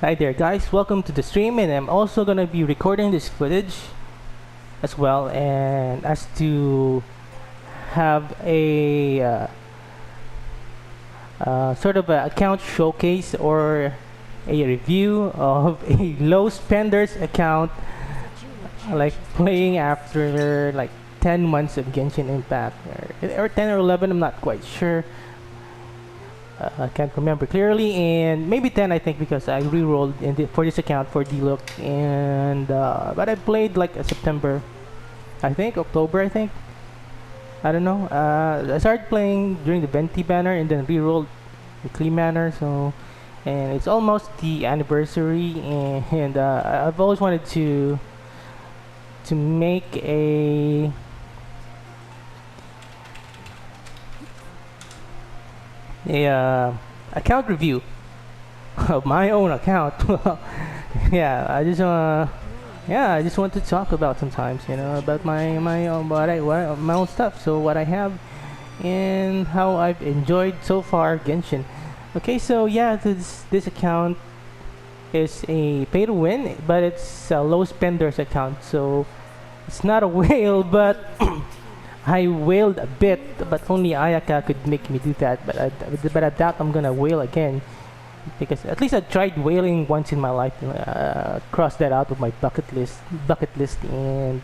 Hi there guys, welcome to the stream, and I'm also gonna be recording this footage as well, and as to have a sort of a account showcase or a review of a low spenders account, like playing after like 10 months of Genshin Impact, or 10 or 11, I'm not quite sure. I can't remember clearly, and maybe 10 I think, because I re-rolled for this account for D-Look, and but I played like September, I think, October I think, I don't know. I started playing during the Venti banner and then re-rolled the clean manner, so, and it's almost the anniversary, and I've always wanted to make a account review of my own account. Well, yeah, I just want to talk about sometimes, about my own my own stuff. So what I have and how I've enjoyed so far Genshin. Okay, so yeah, this account is a pay to win, but it's a low spenders account. So it's not a whale, but I wailed a bit, but only Ayaka could make me do that. But I doubt I'm gonna wail again, because at least I tried wailing once in my life. Cross that out of my bucket list. And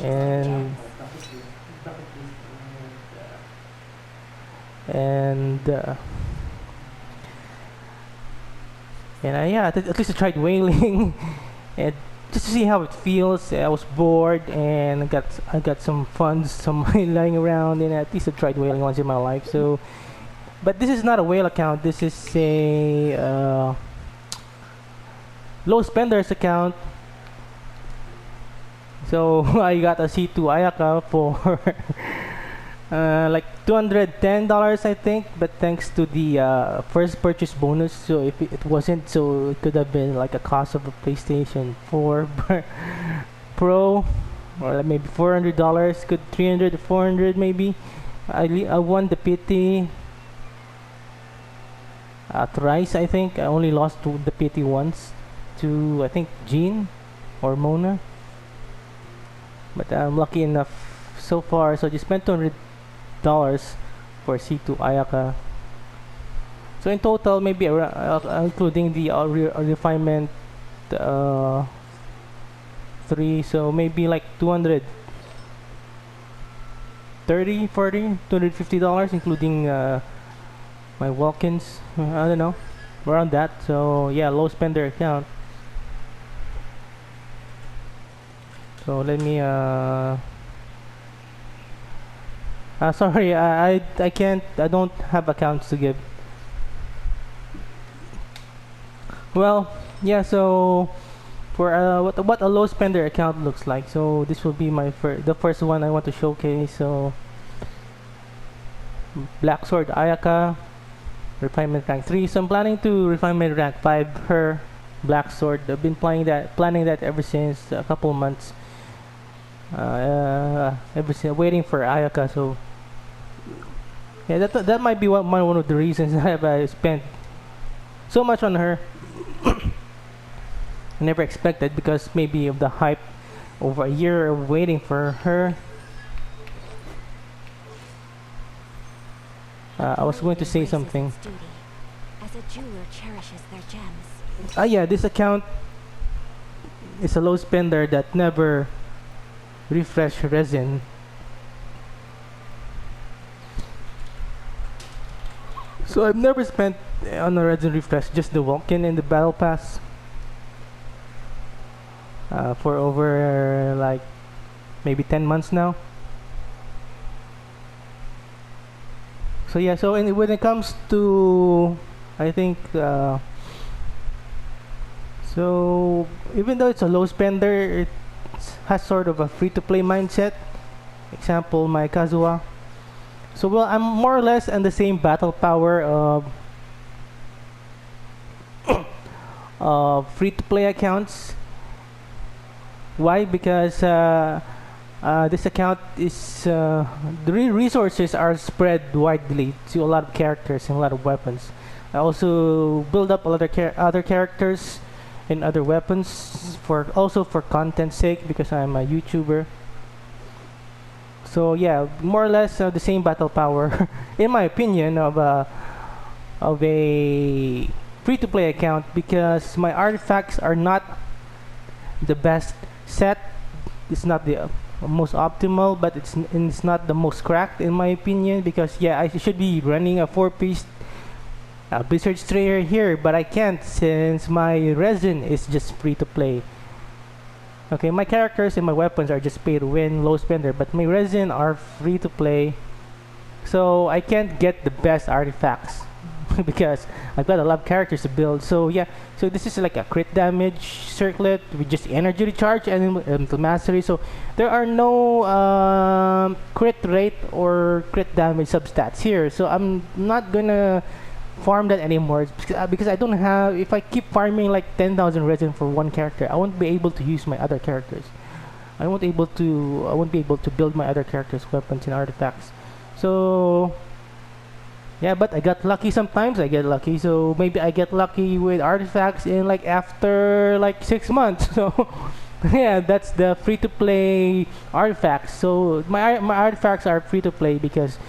and and yeah, at least I tried wailing, and just to see how it feels. I was bored, and I got some funds, some money lying around, and at least I tried whaling once in my life. So, but this is not a whale account. This is a low spenders account. So I got a C2 Ayaka for like $210 I think, but thanks to the first purchase bonus. So if it wasn't, so it could have been like a cost of a PlayStation 4 Pro, or like maybe $400, could 300 to 400 maybe. I won the PT thrice I think. I only lost to the PT once, to I think Jean or Mona, but I'm lucky enough so far. So I just spent $200 for C2 Ayaka. So in total, maybe including the refinement 3, so maybe like 250 dollars, including my walk-ins. I don't know, around that. So yeah, low spender account. So let me sorry, I can't, I don't have accounts to give. Well, yeah, so for what a low spender account looks like. So this will be the first one I want to showcase. So Black Sword Ayaka, refinement rank 3. So I'm planning to refinement rank 5 her Black Sword. I've been planning that ever since a couple months. Ever since waiting for Ayaka. So yeah, that might be one of the reasons I spent so much on her. I never expected, because maybe of the hype over a year of waiting for her. I was going to say something. As a jeweler cherishes their gems. Yeah, this account is a low spender that never refresh resin. So I've never spent on a resin refresh, just the walk-in and the battle pass, for over like maybe 10 months now. So yeah, so when it comes to, I think, so even though it's a low spender, it has sort of a free-to-play mindset. Example, my Kazuha. So well, I'm more or less in the same battle power of free-to-play accounts. Why? Because This account is the resources are spread widely to a lot of characters and a lot of weapons. I also build up a lot of other characters and other weapons for also for content's sake because I'm a YouTuber. So yeah, more or less the same battle power, in my opinion, of a free-to-play account because my artifacts are not the best set. It's not the most optimal, but it's not the most cracked in my opinion because yeah, I should be running a 4-piece Blizzard Strayer here, but I can't since my resin is just free to play. Okay, my characters and my weapons are just pay to win, low spender, but my resin are free to play, so I can't get the best artifacts because I've got a lot of characters to build. So yeah, so this is like a crit damage circlet with just energy recharge and the mastery. So there are no crit rate or crit damage substats here. So I'm not gonna farm that anymore because I don't have. If I keep farming like 10,000 resin for one character, I won't be able to use my other characters. I won't be able to build my other characters' weapons and artifacts. So yeah, but I got lucky sometimes. I get lucky, so maybe I get lucky with artifacts in like after like 6 months. So yeah, that's the free to play artifacts. So my artifacts are free to play because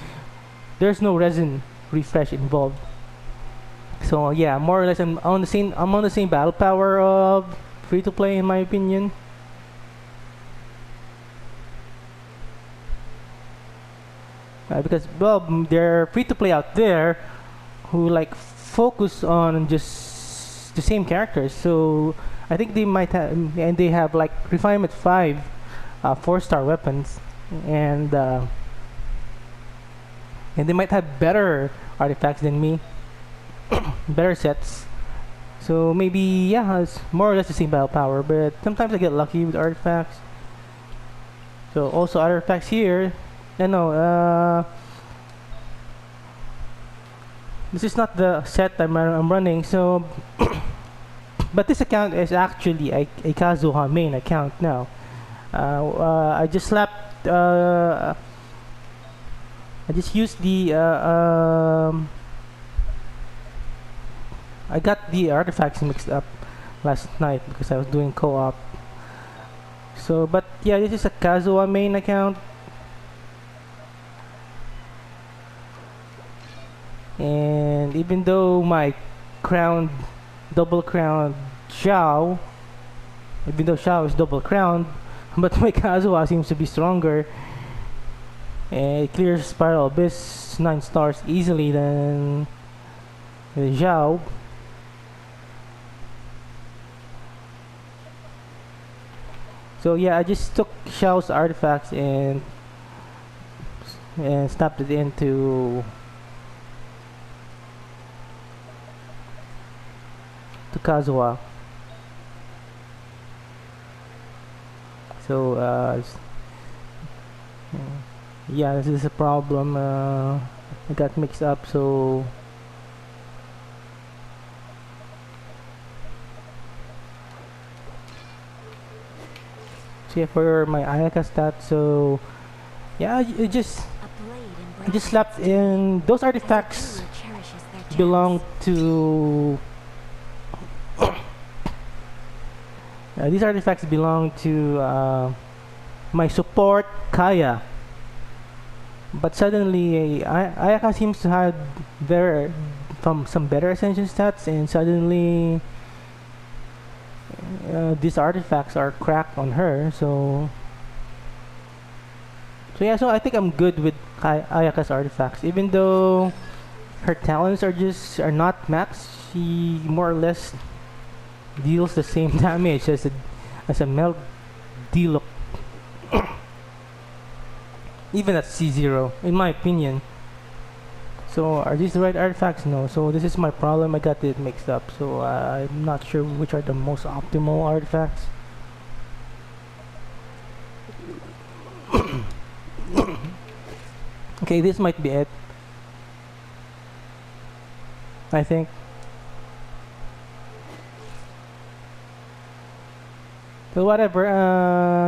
there's no resin refresh involved. So yeah, more or less I'm on the same battle power of free to play in my opinion. Because well, they're free to play out there who like focus on just the same characters. So I think they might have, and they have like refinement 5 4-star weapons, and they might have better artifacts than me, better sets. So maybe yeah, it's more or less the same battle power, but sometimes I get lucky with artifacts. So also artifacts here. No, this is not the set I'm running. So, but this account is actually a Kazuha main account now. I just slapped. I just used the. I got the artifacts mixed up last night because I was doing co-op. So, but yeah, this is a Kazuha main account. And even though my crowned, double crowned Xiao, even though Xiao is double crowned, but my Kazuha seems to be stronger. And it clears Spiral Abyss 9 stars easily than the Xiao. So yeah, I just took Xiao's artifacts and snapped it into Kazuha. So yeah, this is a problem. I got mixed up. So yeah, for my Ayaka stat. So yeah, I just slapped in those artifacts belong to. These artifacts belong to my support Kaya, but suddenly Ayaka seems to have some better ascension stats, and suddenly these artifacts are cracked on her. So yeah, so I think I'm good with Ayaka's artifacts, even though her talents are not max. She more or less deals the same damage as a melt deal even at C0 in my opinion. So are these the right artifacts? No. So this is my problem. I got it mixed up. So I'm not sure which are the most optimal artifacts. Okay, this might be it, I think. So whatever.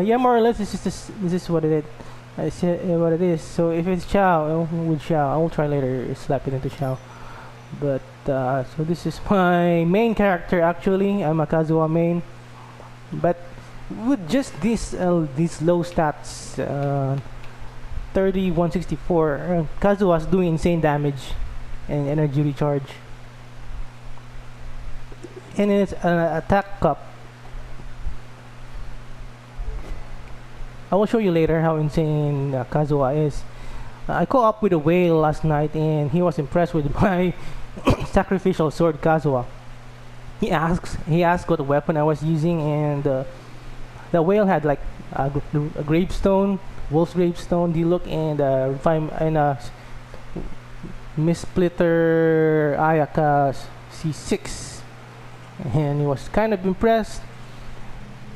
Yeah, more or less this is what it is. I said what it is. So if it's Chow, with Chow, I will try later slap it into Chow. But so this is my main character actually. I'm a Kazuha main, but with just these low stats, 30, 164, Kazuha's doing insane damage and energy recharge, and it's an attack cup. I will show you later how insane Kazuha is. I caught up with a whale last night, and he was impressed with my sacrificial sword Kazuha. He asked what weapon I was using, and the whale had like a gravestone, wolf's gravestone, D-look, and Misplitter Ayaka C6, and he was kind of impressed.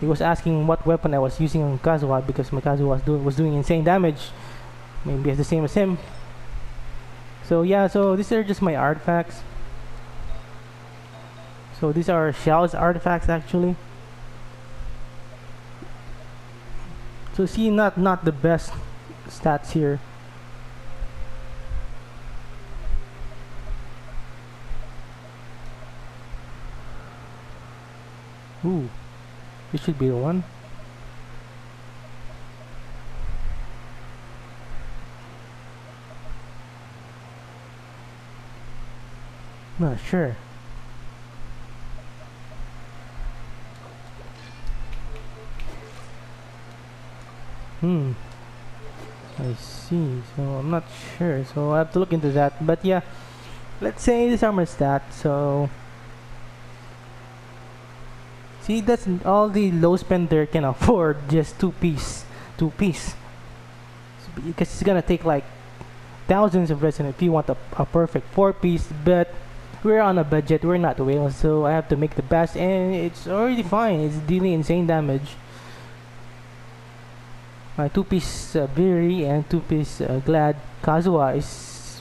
He was asking what weapon I was using on Kazuha because my Kazuha was doing insane damage. Maybe it's the same as him. So yeah, so these are just my artifacts. So these are Xiao's artifacts actually. So see, not the best stats here. Ooh, this should be the one. Not sure. I see. So I'm not sure. So I have to look into that. But yeah, let's say these are my stats. So see, that's all the low spender can afford. Just two piece. Because it's gonna take like thousands of resin if you want a perfect 4-piece. But we're on a budget. We're not whales, so I have to make the best, and it's already fine. It's dealing insane damage. My 2-piece Biri and 2-piece Glad Kazuha is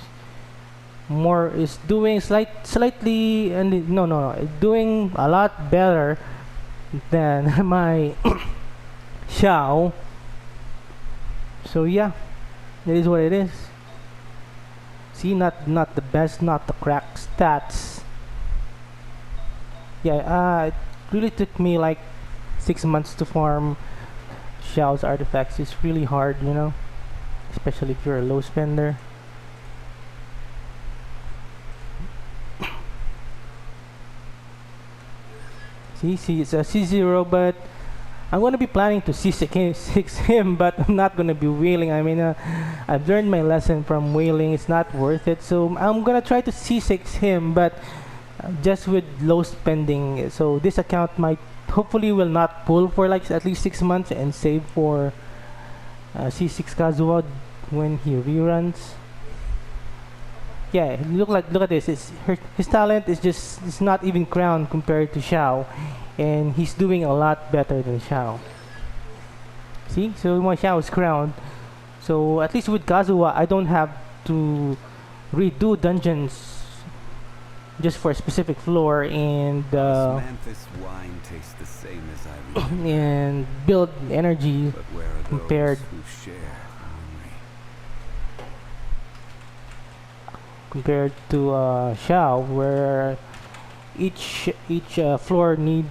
doing slightly, and no, doing a lot better than my Xiao. So yeah, it is what it is. See, not the best, not the crack stats. Yeah, it really took me like 6 months to farm Xiao's artifacts. It's really hard, especially if you're a low spender. See, it's a C0, but I'm gonna be planning to C6 him, but I'm not gonna be whaling. I mean, I've learned my lesson from whaling. It's not worth it. So I'm gonna try to C6 him, but just with low spending. So this account might hopefully will not pull for like at least 6 months and save for C6 Kazuha when he reruns. Yeah, look at this. His talent is it's not even crowned compared to Xiao, and he's doing a lot better than Xiao. See, so my Xiao is crowned. So at least with Kazuha, I don't have to redo dungeons just for a specific floor and wine tastes the same as I and build energy compared to Xiao, where each floor needs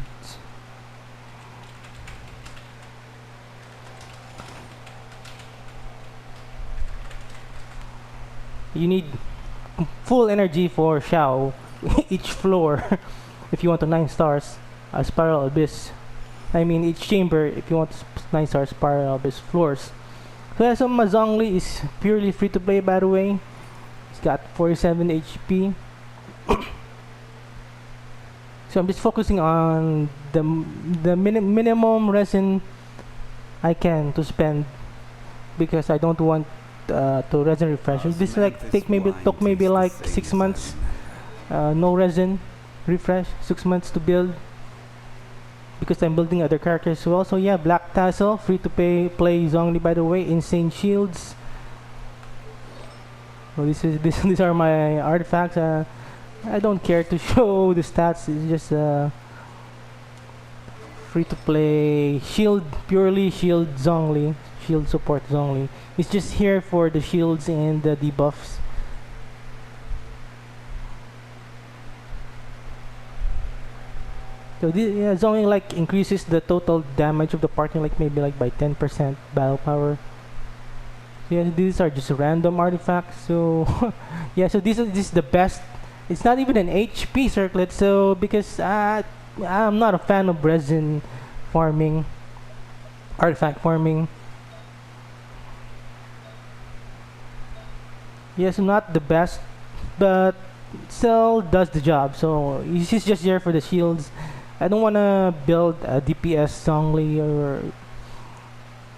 you need full energy for Xiao each floor if you want the 9 stars spiral abyss. I mean each chamber if you want 9 stars spiral abyss floors. So yeah, so Mazongli is purely free to play, by the way. He's got 47 HP. So I'm just focusing on the minimum resin I can to spend, because I don't want to resin refresh. This took maybe like 6 months. No resin refresh, 6 months to build, because I'm building other characters as well. So yeah, Black Tassel, free to play Zhongli, by the way. Insane shields. So these are my artifacts. I don't care to show the stats. It's just free to play shield, purely shield Zhongli, shield support Zhongli. It's just here for the shields and the debuffs. So this, yeah, Zhongli like increases the total damage of the party like maybe like by 10% battle power. So yeah, these are just random artifacts. So yeah, so this is the best. It's not even an HP circlet. So because I'm not a fan of resin farming, artifact farming. Yes, not the best, but still does the job. So he's just there for the shields. I don't want to build a DPS Zhongli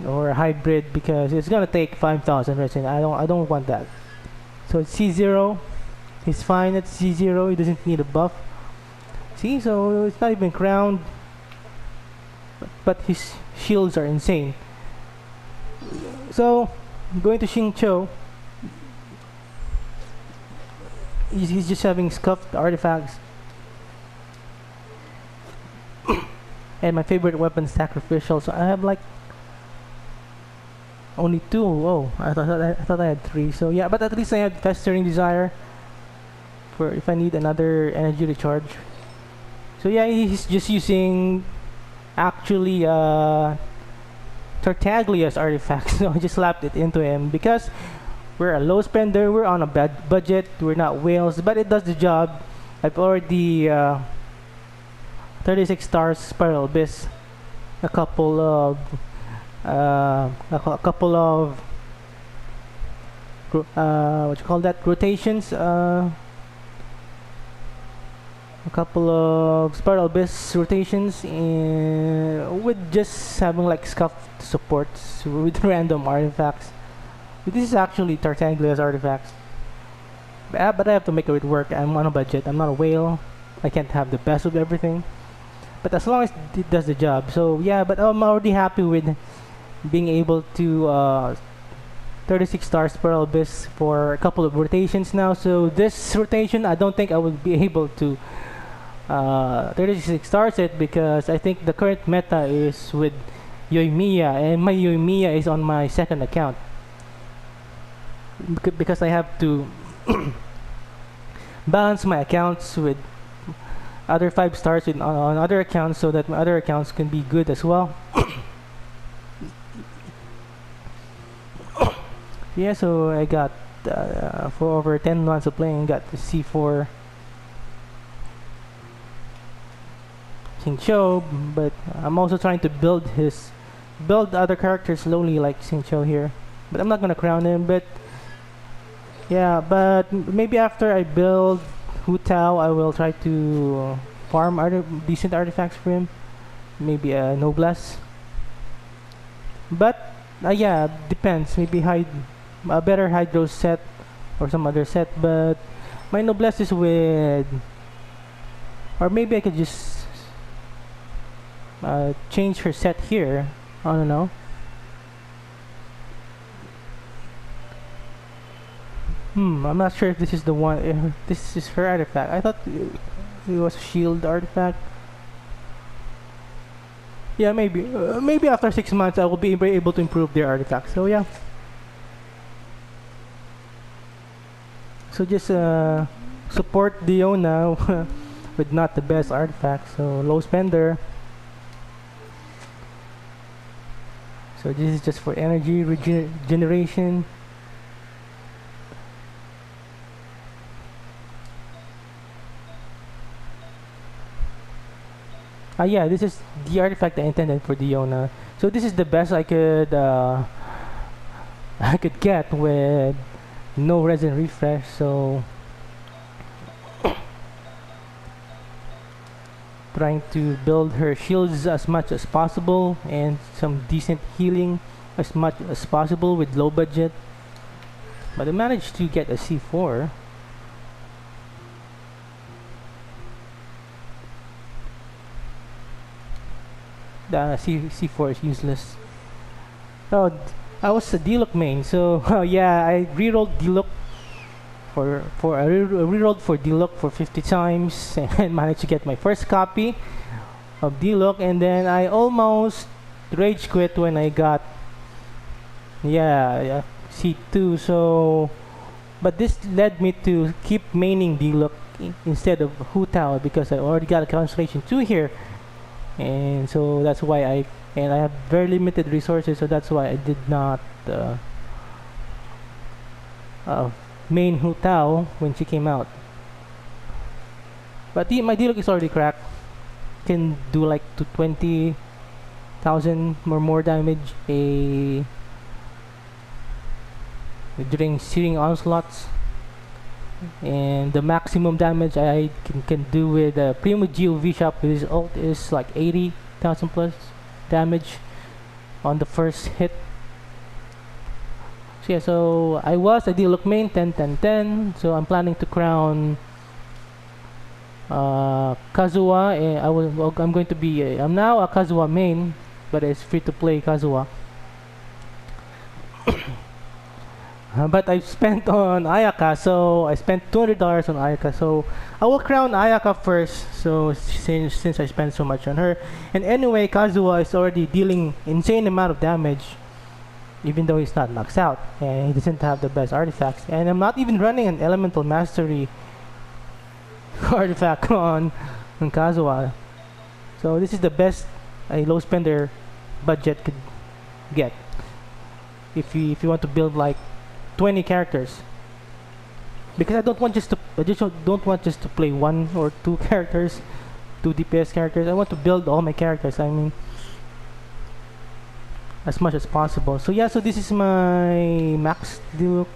or a hybrid because it's gonna take 5,000 resin. I don't want that. So it's C0. He's fine at C0. He doesn't need a buff. See, so it's not even crowned, but his shields are insane. So going to Xingqiu, he's just having scuffed artifacts. And my favorite weapon, sacrificial. So I have like only 2. Oh, I thought I had 3. So yeah, but at least I have festering desire for if I need another energy recharge. So yeah, he's just using actually Tartaglia's artifacts. So I just slapped it into him because we're a low spender. We're on a bad budget. We're not whales, but it does the job. I've already 36 stars spiral abyss, a couple of what you call that, rotations, a couple of spiral abyss rotations, and with just having like scuffed supports with random artifacts. This is actually Tartaglia's artifacts, but I have to make it work. I'm on a budget. I'm not a whale. I can't have the best of everything. But as long as it does the job. So yeah, but I'm already happy with being able to 36 stars Spiral Abyss for a couple of rotations now. So this rotation, I don't think I will be able to 36 stars it because I think the current meta is with Yoimiya, and my Yoimiya is on my second account because I have to balance my accounts with other 5 stars on other accounts so that my other accounts can be good as well. Yeah, so I got for over 10 months of playing, got the C4 Xingqiu, but I'm also trying to build other characters slowly like Xingqiu here. But I'm not gonna crown him, but yeah, but maybe after I build Hu Tao, I will try to farm decent artifacts for him. Maybe a Noblesse. But yeah, depends. Maybe a better Hydro set or some other set. But my Noblesse is with, or maybe I could just change her set here. I don't know. I'm not sure if this is the one. If this is her artifact. I thought it was a shield artifact. Yeah, maybe. Maybe after 6 months, I will be able to improve their artifacts. So yeah. So just support Diona with not the best artifacts. So low spender. So this is just for energy regeneration. Yeah, this is the artifact I intended for Diona. So this is the best I could get with no resin refresh. So trying to build her shields as much as possible and some decent healing as much as possible with low budget. But I managed to get a C4. The C4 is useless. Oh, I was a Diluc main, so yeah, I rerolled Diluc I rerolled for Diluc for 50 times and managed to get my first copy of D-Look, and then I almost rage quit when I got yeah C2. So but this led me to keep maining D-Look instead of Hu Tao because I already got a Constellation 2 here, and so that's why I have very limited resources, so that's why I did not uh, main Hu Tao when she came out. But my D-Look is already cracked. Can do like to 20,000 or more damage during searing onslaughts, and the maximum damage I can do with Primo Geo V Shop with his ult is like 80,000 plus damage on the first hit. So yeah, so I was a D-Look main 10 10 10, so I'm planning to crown Kazuha. I'm going to be I'm now a Kazuha main, but it's free to play Kazuha. But I spent on Ayaka, so I spent $200 on Ayaka, so I will crown Ayaka first. So since I spent so much on her, and anyway, Kazuha is already dealing insane amount of damage, even though he's not maxed out and he doesn't have the best artifacts. And I'm not even running an Elemental Mastery artifact on Kazuha. So this is the best a low spender budget could get if you want to build like 20 characters, because I don't want just to play one or two characters, two DPS characters. I want to build all my characters, I mean, as much as possible. So yeah, so this is my max Duke.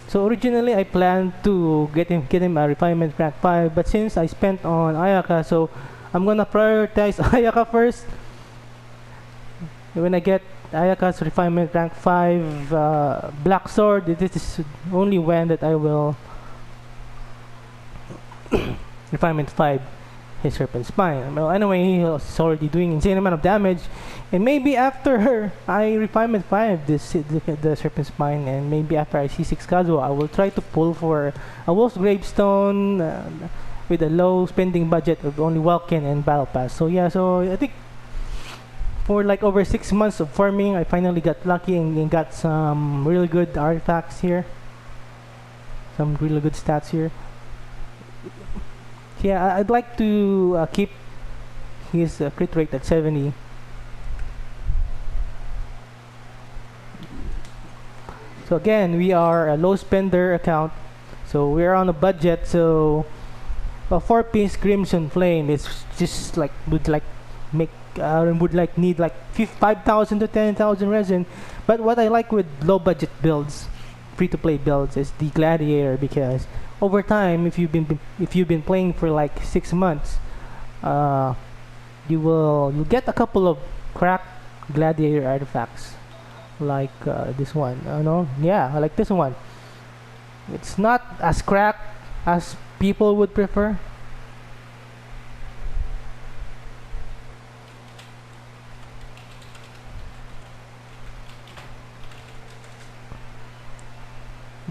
So originally I planned to get him a refinement rank 5, but since I spent on Ayaka, so I'm gonna prioritize Ayaka first. When I get Ayaka's refinement rank 5 Black Sword, this is only when that I will refinement 5 his Serpent Spine. Well, anyway, he's already doing insane amount of damage, and maybe after I refinement 5 the Serpent Spine, and maybe after I C6 Kazuha, I will try to pull for a Wolf's Gravestone with a low spending budget of only Welkin and Battle Pass. So yeah, so I think for like over 6 months of farming, I finally got lucky and got some really good artifacts here, some really good stats here. Yeah, I'd like to keep his crit rate at 70. So again, we are a low spender account, so we're on a budget. So a 4-piece Crimson Flame is just like would need like 5,000 to 10,000 resin. But what I like with low budget builds, free to play builds, is the Gladiator, because over time, if you've been playing for like 6 months, you'll get a couple of cracked Gladiator artifacts, like this one. Yeah, I like this one. It's not as cracked as people would prefer.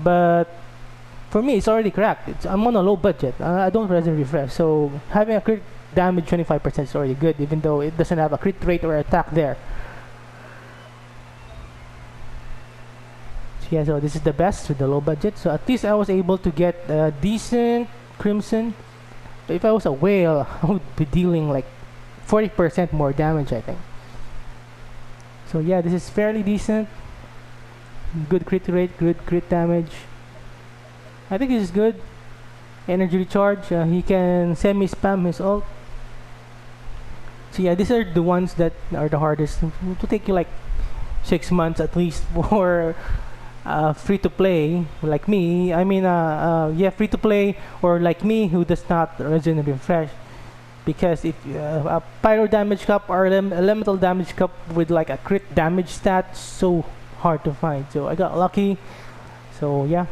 But for me, it's already cracked. I'm on a low budget. I don't resin refresh, so having a crit damage 25% is already good, even though it doesn't have a crit rate or attack there. So yeah, so this is the best with the low budget. So at least I was able to get a decent Crimson. If I was a whale, I would be dealing like 40% more damage, I think. So yeah, this is fairly decent. Good crit rate, good crit damage. I think this is good. Energy recharge, he can semi-spam his ult. So yeah, these are the ones that are the hardest to take you like 6 months at least for free to play like me. I mean, yeah, free to play or like me who does not resin refresh. Because if a pyro damage cup or elemental damage cup with like a crit damage stat, so hard to find. So I got lucky. So yeah.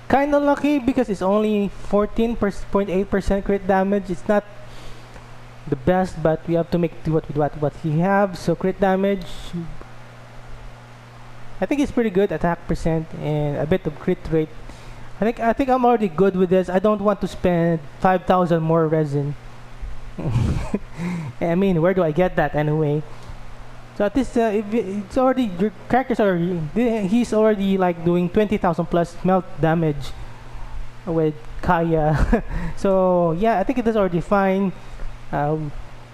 Kind of lucky because it's only 14.8% crit damage. It's not the best, but we have to make do what he have. So crit damage, I think it's pretty good. Attack percent and a bit of crit rate. I think I'm already good with this. I don't want to spend 5,000 more resin. I mean, where do I get that anyway? So at least if it's already your characters are he's already like doing 20,000 plus melt damage with Kaya. So yeah, I think it is already fine.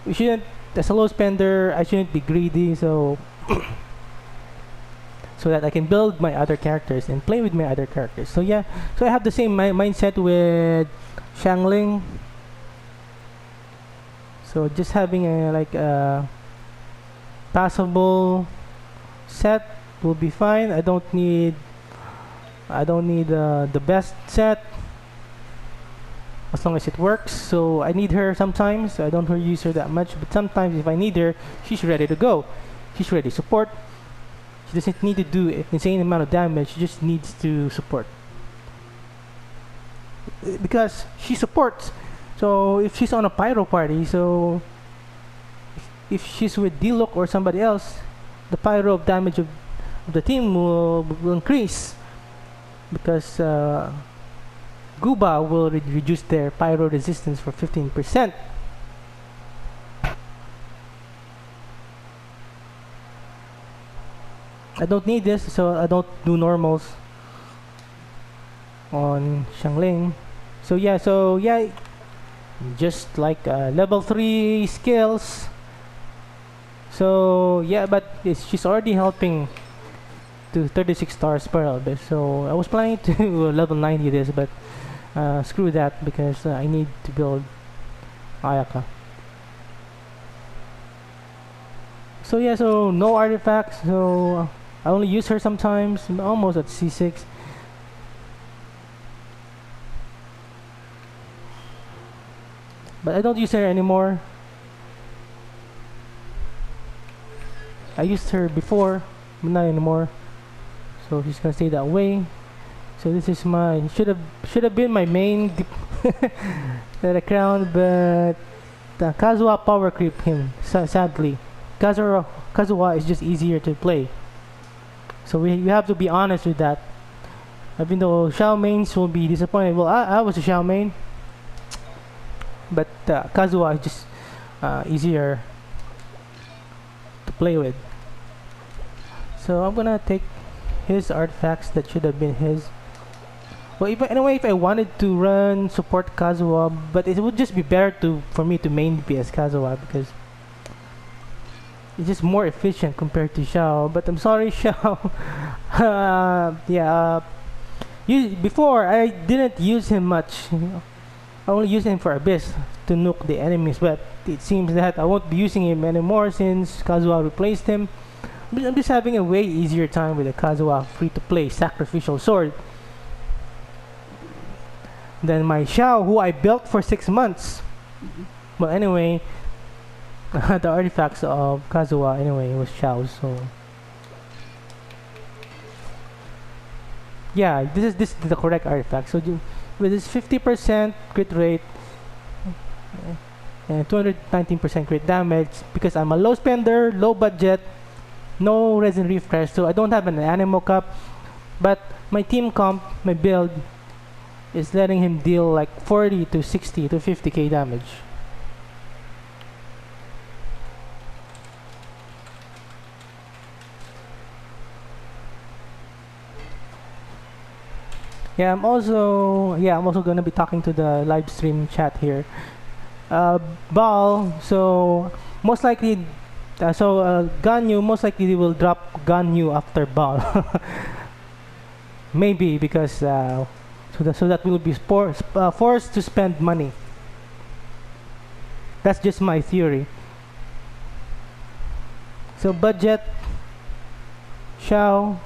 We shouldn't, as a low spender, I shouldn't be greedy. So so that I can build my other characters and play with my other characters. So yeah, so I have the same mindset with Shangling. So just having a like a passable set will be fine. I don't need the best set as long as it works. So I need her sometimes. I don't use her that much, but sometimes if I need her, she's ready to go. She's ready to support. She doesn't need to do an insane amount of damage. She just needs to support because she supports. So if she's on a pyro party, so if she's with D-Look or somebody else, the pyro of damage of the team will increase because Guba will reduce their pyro resistance for 15%. I don't need this, so I don't do normals on Shangling. So yeah, just like level 3 skills. So yeah, but she's already helping to 36 stars per elbit. So I was planning to level 90 this, but screw that because I need to build Ayaka. So yeah, so no artifacts. So I only use her sometimes, almost at C6. But I don't use her anymore. I used her before, but not anymore. So she's gonna stay that way. So this is my should have been my main that I crowned, but Kazuha power creep him. Sadly, Kazuha is just easier to play. So we have to be honest with that. Even though Xiao mains will be disappointed. Well, I was a Xiao main, but Kazuha is just easier to play with. So I'm gonna take his artifacts that should have been his. Well, if I wanted to run support Kazuha, but it would just be better for me to main DPS Kazuha because it's just more efficient compared to Xiao. But I'm sorry, Xiao. Before I didn't use him much. I only use him for Abyss to nuke the enemies, but it seems that I won't be using him anymore since Kazuha replaced him. I'm just having a way easier time with the Kazuha free-to-play sacrificial sword than my Xiao, who I built for 6 months. Well, anyway, the artifacts of Kazuha anyway was Xiao's, so yeah, this is the correct artifact. So with this 50% crit rate and 219% crit damage, because I'm a low spender, low budget, no resin refresh, so I don't have an animal cup, but my team comp, my build is letting him deal like 40 to 60 to 50k damage. I'm also gonna be talking to the live stream chat here. Bal, so most likely, Ganyu most likely will drop Ganyu after Bal. Maybe because so that we'll be forced to spend money. That's just my theory. So budget, Xiao,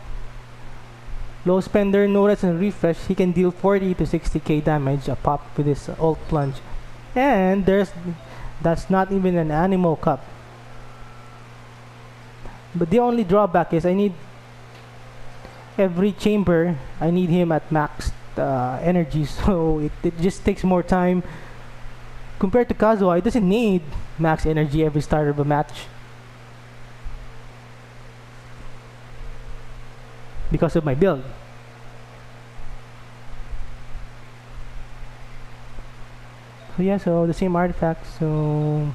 low spender, no rest and refresh. He can deal 40 to 60k damage a pop with his ult plunge, and that's not even an animal cup. But the only drawback is I need every chamber. I need him at max energy, so it just takes more time. Compared to Kazuha, it doesn't need max energy every start of a match because of my build. So yeah, so the same artifact. So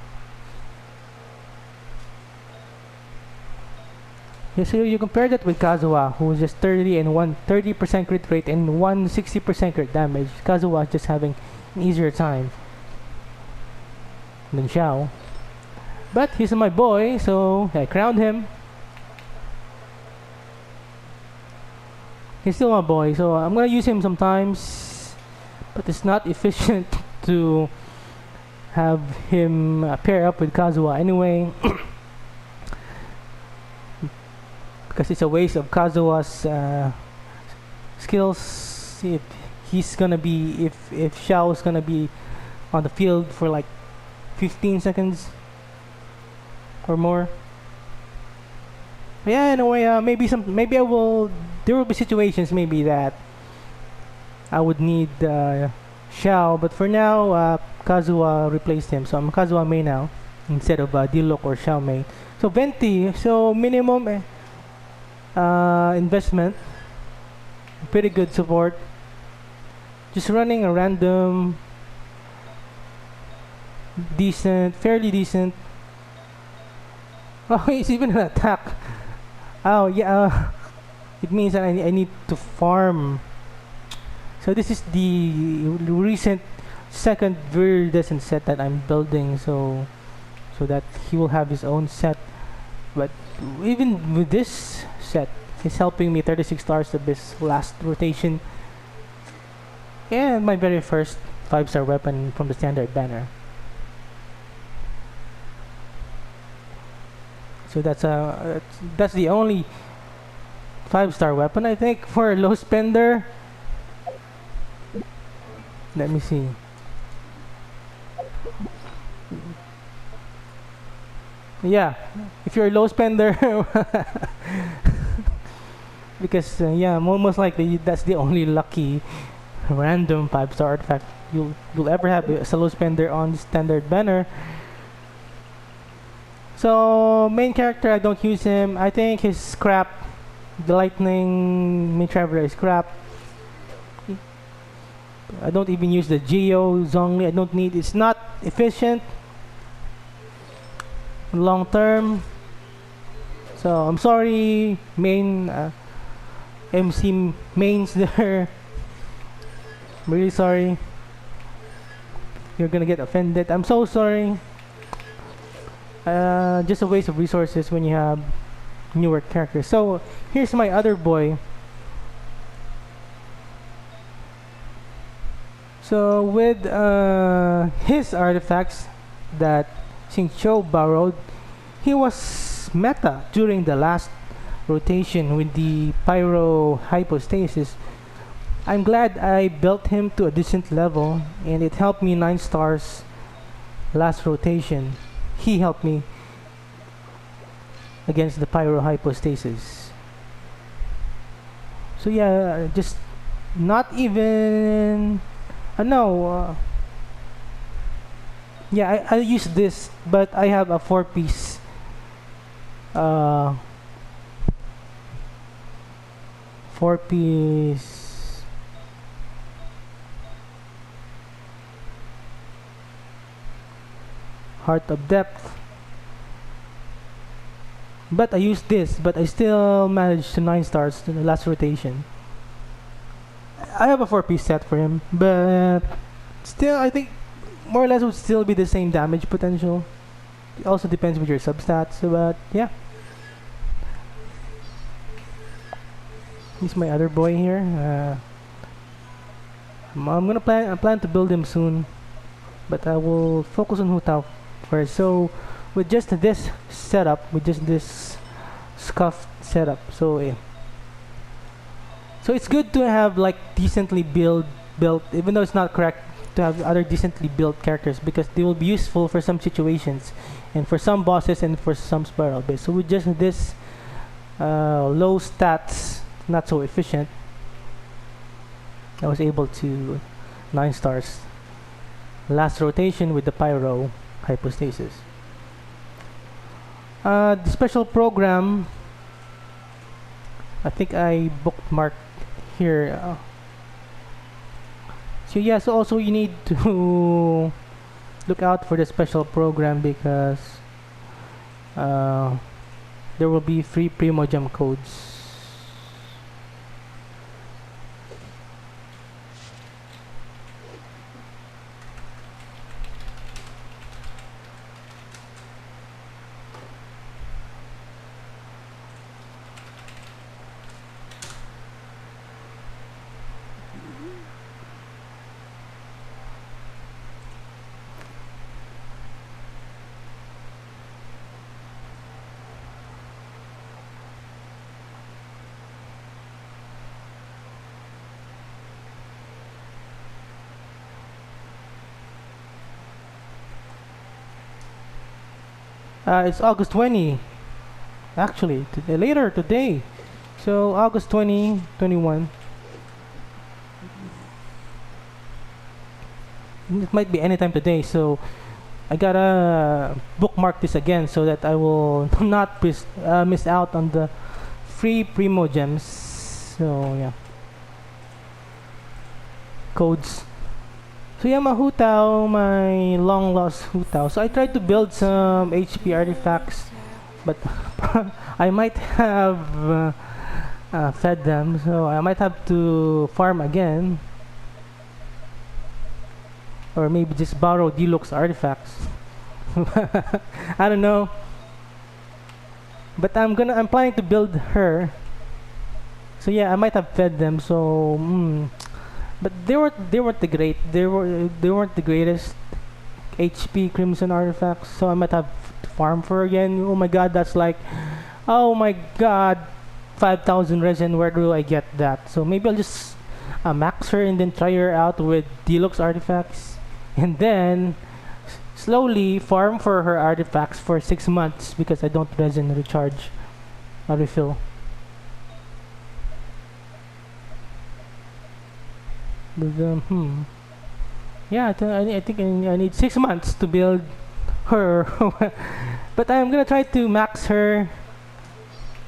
yeah, so you compare that with Kazuha, who is just 30% crit rate and 160% crit damage. Kazuha is just having an easier time than Xiao. But he's my boy, so I crowned him. He's still my boy, so I'm gonna use him sometimes, but it's not efficient to have him pair up with Kazuha anyway. Because it's a waste of Kazuha's skills. If he's gonna be, if Xiao is gonna be on the field for like 15 seconds or more. But yeah, in a way, maybe I will. There will be situations maybe that I would need Xiao, but for now, Kazuha replaced him, so I'm Kazuha main now instead of Diluc or Xiao main. So Venti, so minimum investment, pretty good support. Just running a random, decent, fairly decent. Oh, it's even an attack. Oh yeah, it means that I need to farm. So this is the recent second viridescent set that I'm building. So that he will have his own set. But even with this set, he's helping me 36 stars of this last rotation. And my very first 5-star weapon from the standard banner. So that's the only 5-star weapon I think for a low spender. Let me see. Yeah, if you're a low spender, because yeah, most likely that's the only lucky random 5-star artifact you'll ever have as a low spender on the standard banner. So main character, I don't use him. I think his crap. The lightning main traveler is crap. I don't even use the Geo Zhongli. I don't need. It's not efficient long term. So I'm sorry, main MC mains there. I'm really sorry. You're gonna get offended. I'm so sorry. Just a waste of resources when you have newer characters. So here's my other boy. So with his artifacts that Xingqiu borrowed, he was meta during the last rotation with the Pyro Hypostasis. I'm glad I built him to a decent level, and it helped me 9 stars last rotation. He helped me against the Pyro Hypostasis. So yeah, just not even no. Yeah, I use this, but I have a 4-piece. 4-piece. Heart of Depth. But I used this, but I still managed to 9 stars in the last rotation. I have a 4-piece set for him, but still, I think more or less would still be the same damage potential. It also depends with your substats, but yeah. He's my other boy here. I plan to build him soon, but I will focus on Hu Tao first. So with just this setup, with just this scuffed setup, so yeah. So it's good to have like decently built, even though it's not correct to have other decently built characters, because they will be useful for some situations and for some bosses and for some spiral base. So with just this low stats, not so efficient, I was able to 9 stars last rotation with the Pyro Hypostasis. The special program, I think I bookmarked here. So yeah, so also you need to look out for the special program because uh, there will be free Primo Gem codes. It's August 20, actually, later today. So August 2021. It might be anytime today. So I gotta bookmark this again so that I will not miss out on the free Primo Gems. So yeah, codes. So yeah, my Hutao, my long lost Hutao. So I tried to build some HP artifacts, but I might have fed them, so I might have to farm again, or maybe just borrow deluxe artifacts. I don't know, but I'm planning to build her. So yeah, I might have fed them. So. But they weren't the greatest HP Crimson artifacts, so I might have to farm for again. Oh my god, that's like, oh my god, 5,000 resin. Where do I get that? So maybe I'll just max her and then try her out with deluxe artifacts, and then slowly farm for her artifacts for 6 months because I don't resin recharge, refill. But, yeah, I think I need 6 months to build her. But I'm gonna try to max her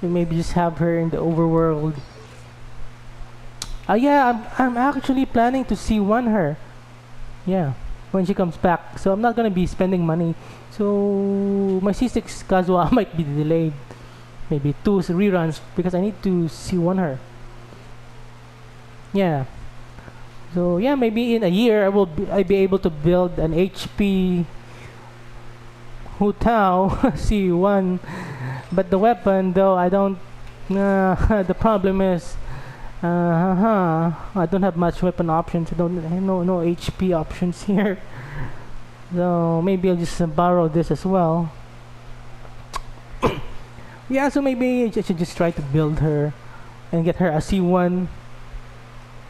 and maybe just have her in the overworld. Yeah, I'm actually planning to C1 her. Yeah, when she comes back. So I'm not gonna be spending money. So my C6 Kazuha might be delayed. Maybe 2 reruns because I need to C1 her. Yeah. So yeah, maybe in a year I'll be able to build an HP Hutao C1, but the weapon though I don't. The problem is, I don't have much weapon options. I don't no HP options here. So maybe I'll just borrow this as well. Yeah, so maybe I should just try to build her and get her a C1.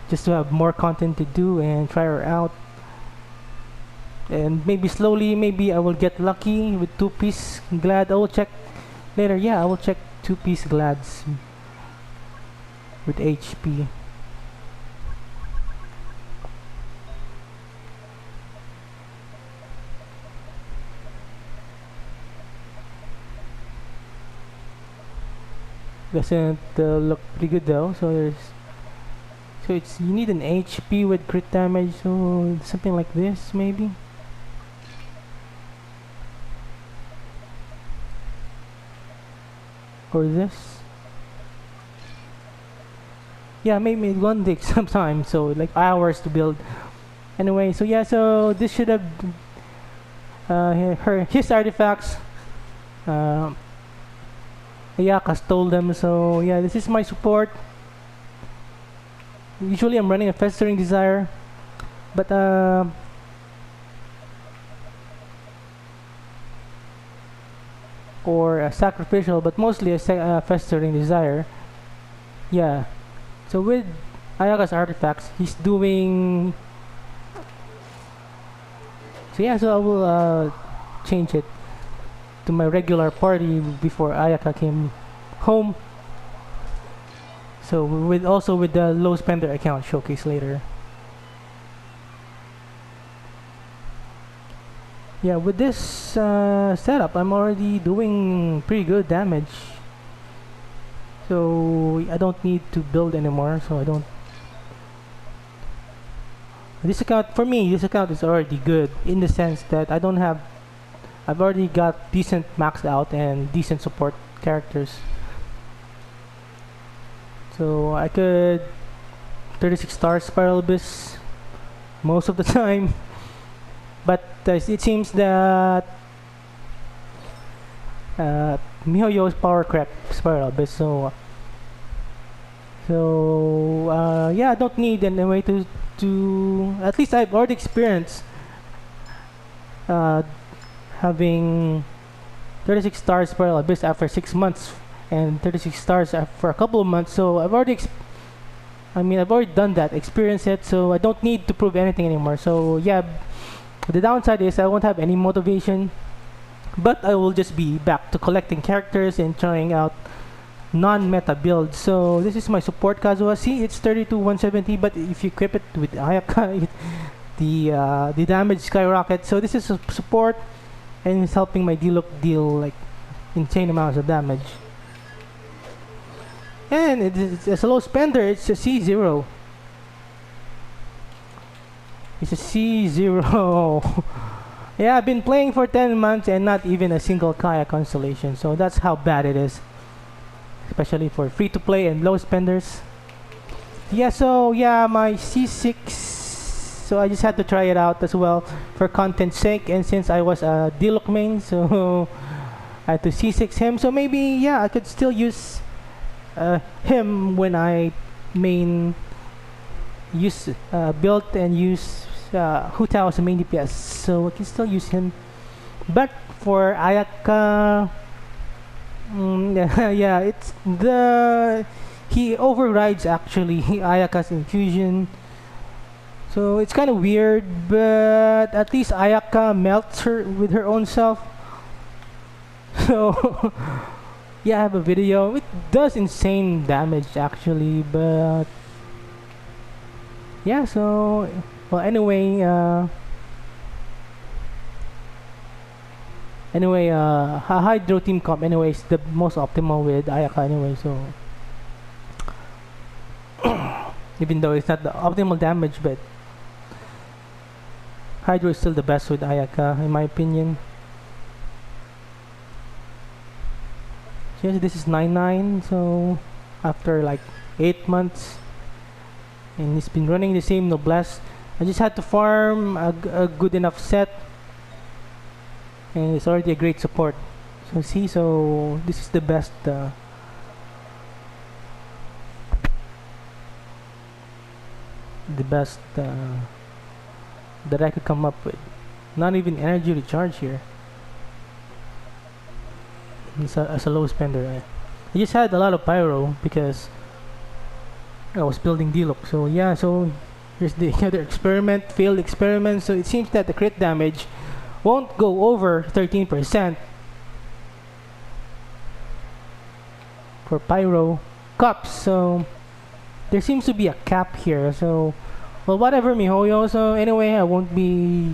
Just to have more content to do and try her out, and maybe slowly maybe I will get lucky with 2-piece glad. I will check later. Yeah, I will check 2-piece glads with HP. Doesn't look pretty good though. So it's you need an HP with crit damage, so something like this maybe. Or this. Yeah, maybe it won't take some time, so like hours to build. Anyway, so yeah, so this should have his artifacts. Ayaka stole them, so yeah, this is my support. Usually I'm running a Festering Desire, but or a Sacrificial, but mostly a Festering Desire. Yeah, so with Ayaka's artifacts, he's doing. So yeah, so I will change it to my regular party before Ayaka came home. So also with the low spender account showcase later. Yeah, with this setup, I'm already doing pretty good damage. So I don't need to build anymore. So I don't. This account, for me, this account is already good in the sense that I've already got decent maxed out and decent support characters. So I could 36 stars Spiral Abyss most of the time. But it seems that MiHoYo's power crack Spiral Abyss. Yeah, I don't need any way to at least I've already experienced uh, having 36 stars Spiral Abyss after 6 months and 36 stars for a couple of months. So I've already I've already done that, experienced it, so I don't need to prove anything anymore. So yeah, the downside is I won't have any motivation, but I will just be back to collecting characters and trying out non-meta builds. So this is my support Kazuha. See, it's 32-170, but if you equip it with Ayaka, the damage skyrockets. So this is a support, and it's helping my Diluc deal like insane amounts of damage. And it's a low spender. It's a C0. It's a C0. Yeah, I've been playing for 10 months and not even a single Kaya constellation. So that's how bad it is, especially for free to play and low spenders. Yeah, so yeah, my C6. So I just had to try it out as well for content's sake, and since I was a Diluc main, so I had to C6 him. So maybe yeah, I could still use him when I build and use Hu Tao as a main DPS, so I can still use him. But for Ayaka, yeah, he overrides actually Ayaka's infusion, so it's kind of weird. But at least Ayaka melts her with her own self. So yeah, I have a video. It does insane damage actually, but yeah. So well, anyway, Hydro Team Comp anyway is the most optimal with Ayaka anyway. So even though it's not the optimal damage, but Hydro is still the best with Ayaka in my opinion. Yes, this is 9-9, so after like 8 months, and it's been running the same noblesse. I just had to farm a good enough set, and it's already a great support. So see, so this is the best that I could come up with. Not even energy recharge here. As a low spender, I just had a lot of pyro because I was building Diluc. So yeah, so here's the other experiment, failed experiment. So it seems that the crit damage won't go over 13% for pyro cups. So there seems to be a cap here. So well, whatever, MiHoYo. So anyway, I won't be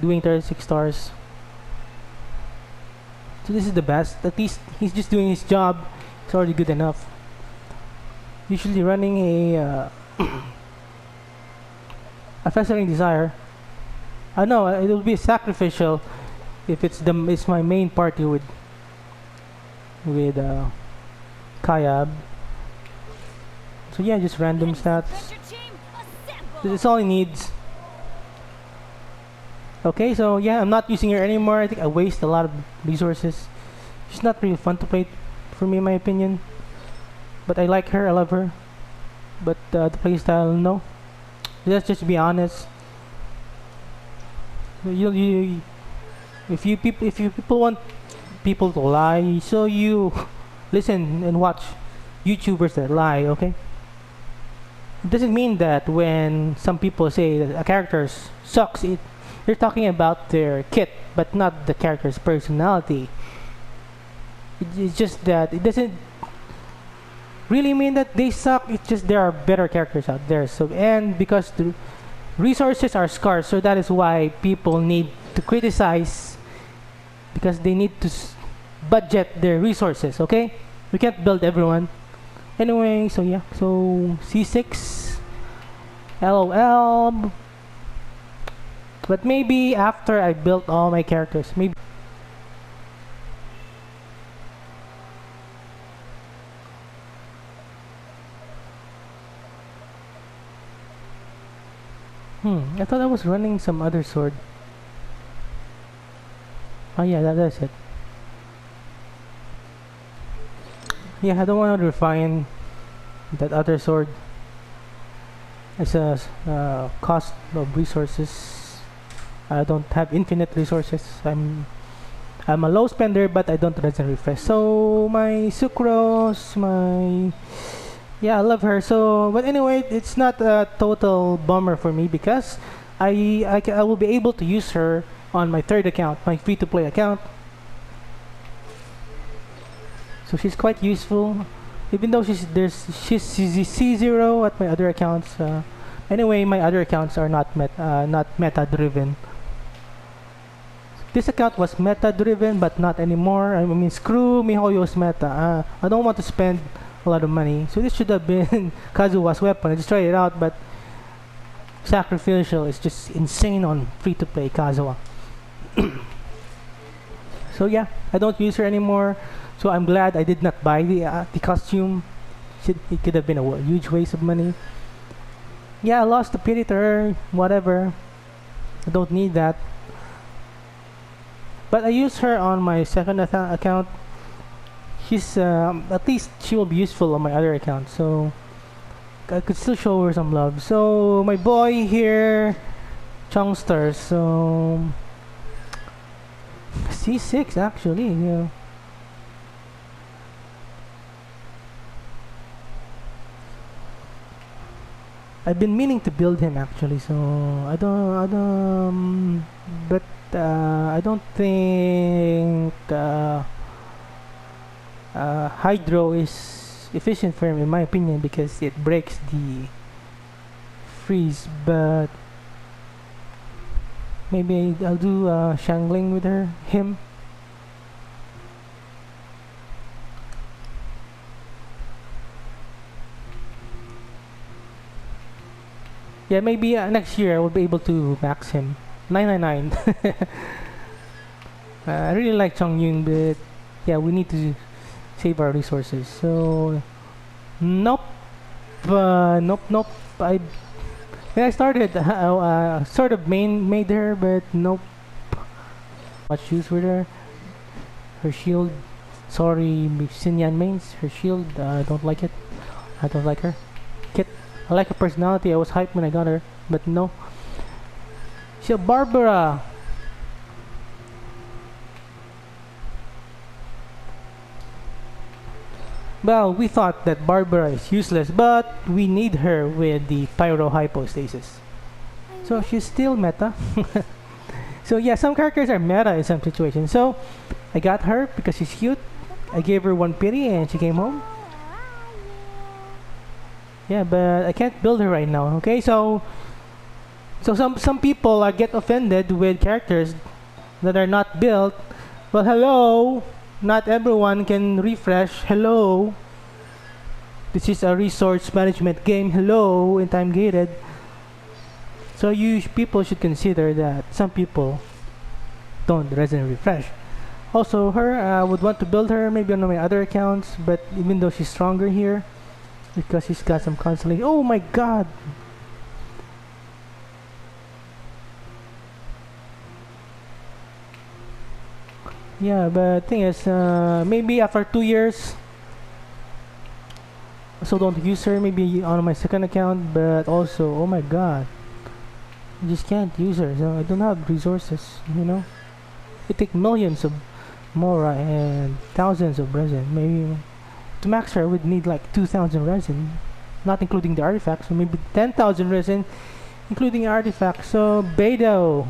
doing 36 stars. So this is the best. At least he's just doing his job. It's already good enough. Usually running a Festering Desire. No, it will be sacrificial if it's my main party with Kayab. So yeah, just random stats. That's all he needs. Okay, so yeah, I'm not using her anymore. I think I waste a lot of resources. She's not really fun to play for me, in my opinion. But I like her, I love her. But the playstyle, no. Let's just be honest. If you people want people to lie, so you listen and watch YouTubers that lie, okay? It doesn't mean that when some people say that a character sucks, they're talking about their kit, but not the character's personality. It's just that it doesn't really mean that they suck. It's just there are better characters out there. So, and because the resources are scarce, so that is why people need to criticize, because they need to budget their resources. Okay, we can't build everyone. Anyway, so yeah, so C6, LOL. But maybe after I built all my characters, maybe. I thought I was running some other sword. Oh yeah, that's it. Yeah, I don't want to refine that other sword. It's a cost of resources. I don't have infinite resources. I'm a low spender, but I don't resin refresh. So my sucrose, my yeah, I love her. So, but anyway, it's not a total bummer for me because I will be able to use her on my third account, my free-to-play account. So she's quite useful, even though she's C0 at my other accounts. Anyway, my other accounts are not meta driven. This account was meta driven, but not anymore. I mean, screw MiHoYo's meta. I don't want to spend a lot of money. So this should have been Kazuha's weapon. I just tried it out, but sacrificial is just insane on free-to-play Kazuha. So yeah, I don't use her anymore. So I'm glad I did not buy the costume. It could have been a huge waste of money. Yeah, I lost the pity to her. Whatever. I don't need that. But I use her on my second account. She's at least she will be useful on my other account. So I could still show her some love. So my boy here, Chongster. So C6 actually. Yeah. I've been meaning to build him actually, so but I don't think Hydro is efficient for him in my opinion because it breaks the freeze. But maybe I'll do Shangling with him. Yeah, maybe next year I will be able to max him. 999. I really like Chongyun, but yeah, we need to save our resources. So, nope. Nope. When I started, sort of made her, but nope. Much use with her. Her shield. Sorry, Xinyan mains. Her shield, I don't like it. I don't like her. I like her personality. I was hyped when I got her, but no. She's a Barbara. Well, we thought that Barbara is useless, but we need her with the Pyro Hypostasis. So she's still meta. So yeah, some characters are meta in some situations. So I got her because she's cute. I gave her one pity and she came home. Yeah, but I can't build her right now. Okay, so some people get offended with characters that are not built. Well, hello, not everyone can refresh. Hello, this is a resource management game. Hello, and time gated. So people should consider that some people don't resin refresh. Also, I would want to build her maybe on my other accounts, but even though she's stronger here. Because he's got some consolation. Oh my god! Yeah, but thing is, maybe after 2 years, so don't use her. Maybe on my second account, but also, oh my god, I just can't use her. So I don't have resources. You know, it takes millions of Mora and thousands of resin. Maybe. To max her, I would need like 2,000 resin, not including the artifacts, so maybe 10,000 resin, including artifacts. So Beidou,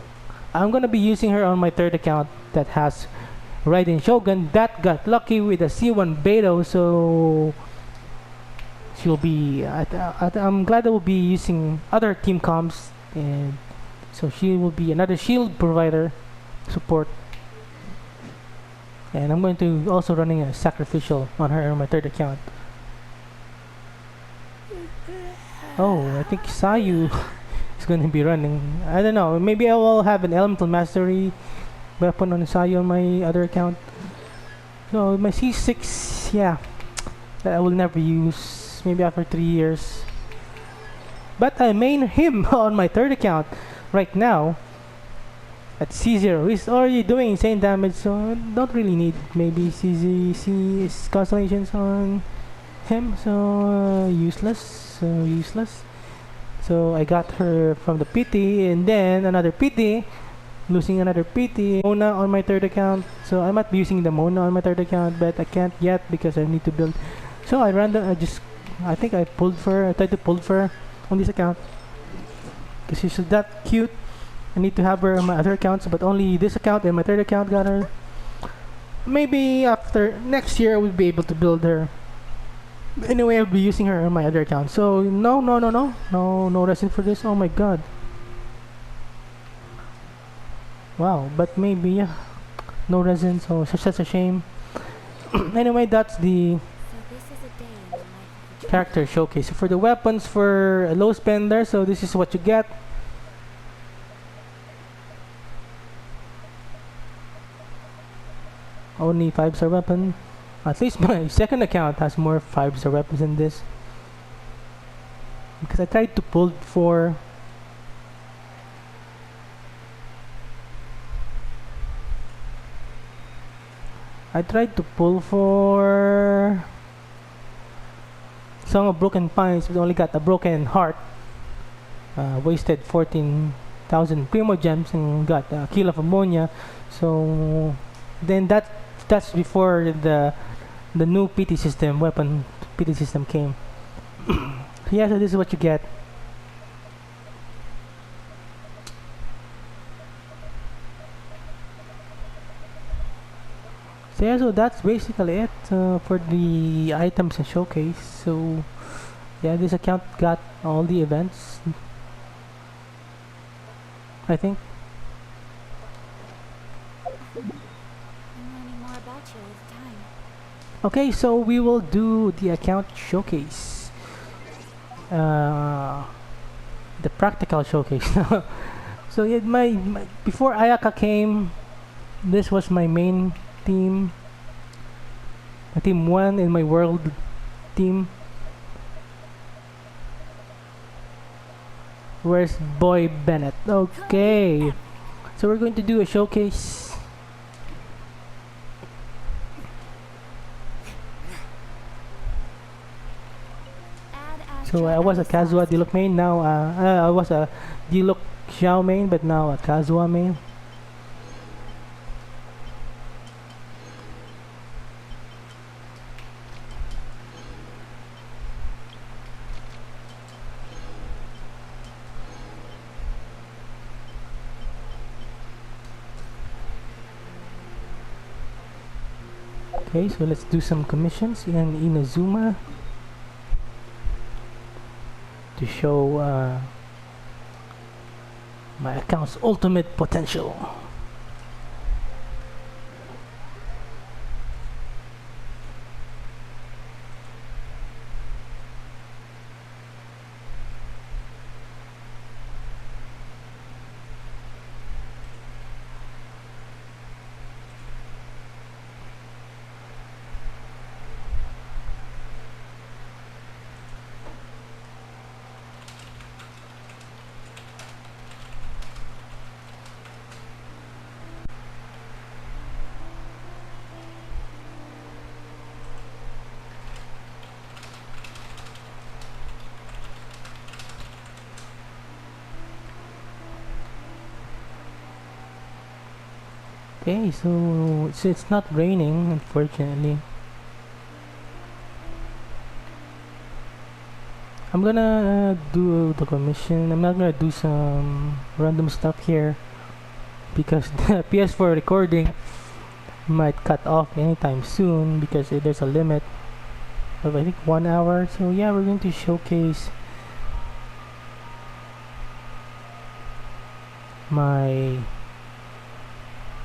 I'm gonna be using her on my third account that has Raiden Shogun. That got lucky with a C1 Beidou, so she'll be. I'm glad I will be using other team comps, and so she will be another shield provider support. And I'm going to also running a sacrificial on her on my third account. Oh, I think Sayu is gonna be running. I don't know. Maybe I will have an elemental mastery weapon on Sayo on my other account. So my C6, yeah, that I will never use. Maybe after 3 years. But I main him on my third account right now at C0. He's already doing insane damage, so don't really need maybe CZ constellations on him. So useless. So I got her from the PT, and then another PT, losing another PT. Mona on my third account. So I might be using the Mona on my third account, but I can't yet because I need to build. So I think I tried to pull for on this account because she's that cute. I need to have her on my other accounts, but only this account and my third account got her. Maybe after next year I will be able to build her. Anyway, I'll be using her on my other account. So no resin for this. Oh my god. Wow, but maybe yeah, no resin. So such a shame. Anyway, that's the So this is a day in the life of a character showcase. So for the weapons for a low spender, so this is what you get. Only 5-star weapon. At least my second account has more 5-star weapons than this. Because I tried to pull for Song of Broken Pines, but only got a broken heart. Wasted 14,000 primo gems and got a kill of ammonia. So then that's before the new PT system weapon PT system came. Yeah, so this is what you get. So yeah, so that's basically it for the items and showcase. So yeah, this account got all the events, I think. I'm learning more about you all the time. Okay, so we will do the account showcase. The practical showcase. So yeah, my before Ayaka came, this was my main team. My team 1 in my world team. Where's Boy Bennett? Okay. So we're going to do a showcase. So I was a Kazuha Diluc main, now I was a Diluc Xiao main, but now a Kazuha main. Okay, so let's do some commissions in Inazuma to show my account's ultimate potential. Okay, so it's not raining, unfortunately. I'm gonna do the commission. I'm not gonna do some random stuff here because the PS4 recording might cut off anytime soon because there's a limit of I think 1 hour. So yeah, we're going to showcase my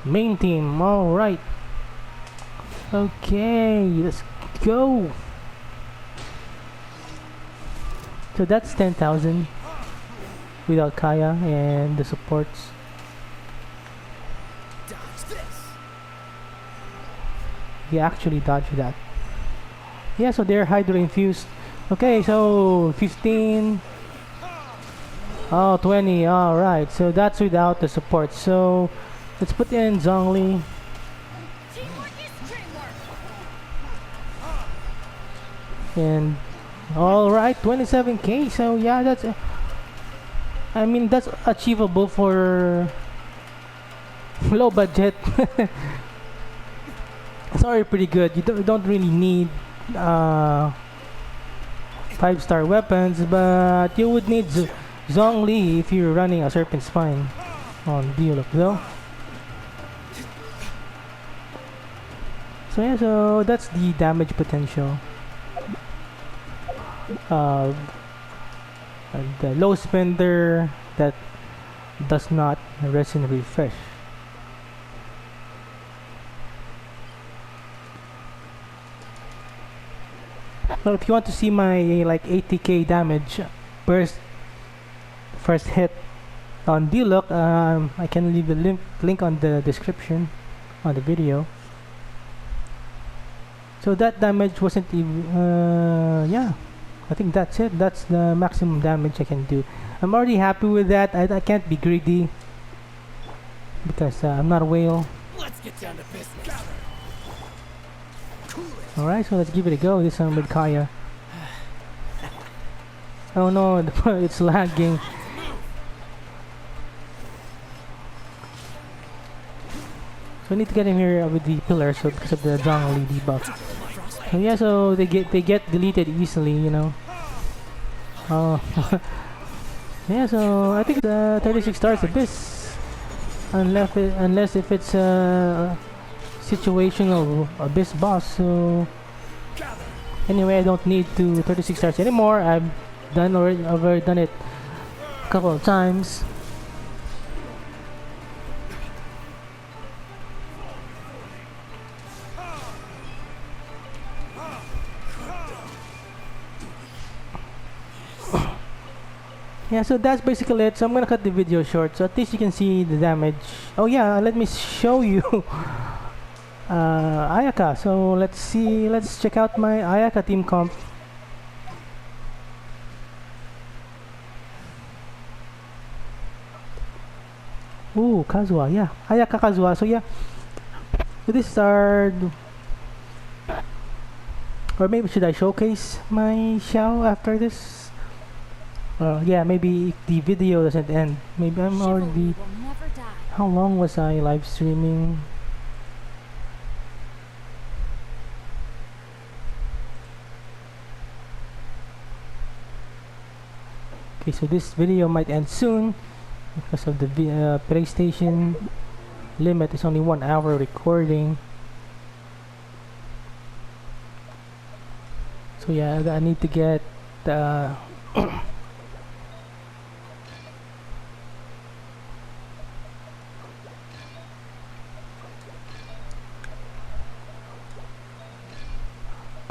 main team. All right. Okay, let's go. So that's 10,000. without Kaya and the supports. Dodge this. He actually dodged that. Yeah, so they're Hydro infused. Okay, so 15. Oh, 20. Alright, so that's without the support. So let's put in Zhongli. Teamwork is dreamwork. And alright, 27k. So yeah, that's I mean that's achievable for low budget. It's already pretty good. You don't really need 5-star weapons, but you would need Zhongli if you're running a Serpent Spine on Dialog though. So yeah, so that's the damage potential. The low spender that does not resin refresh. Well, if you want to see my like 80k damage first hit on D-Look, I can leave the link on the description on the video. So that damage wasn't even, yeah, I think that's it. That's the maximum damage I can do. I'm already happy with that. I can't be greedy because I'm not a whale. Let's get down to business. Alright, so let's give it a go. This one with Kaya. Oh no, it's lagging. So I need to get him here with the pillar, so because of the Zhongli debuff. So yeah, so they get deleted easily, you know. Oh, yeah. So I think 36 stars abyss, unless if it's a situational abyss boss. So anyway, I don't need to 36 stars anymore. I've already done it a couple of times. Yeah, so that's basically it. So I'm gonna cut the video short, so at least you can see the damage. Oh yeah, let me show you Ayaka. So let's check out my Ayaka team comp. Ooh, Kazuha, yeah, Ayaka Kazuha. So yeah, so this is our, or maybe should I showcase my Xiao after this? Yeah, maybe if the video doesn't end. Maybe I'm already. Chivalry will never die. How long was I live streaming? Okay, so this video might end soon because of the PlayStation limit is only 1 hour recording. So yeah, I need to get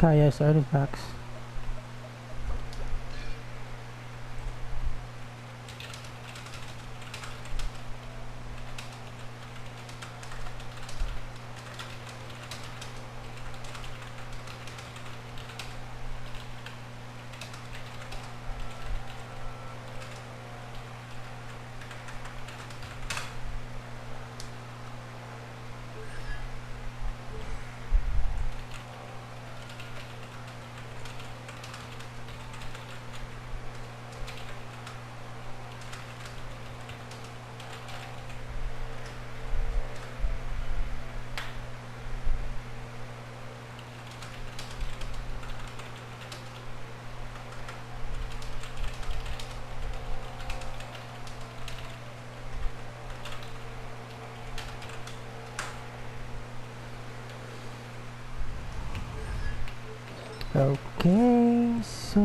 Kaya's artifacts. Okay, so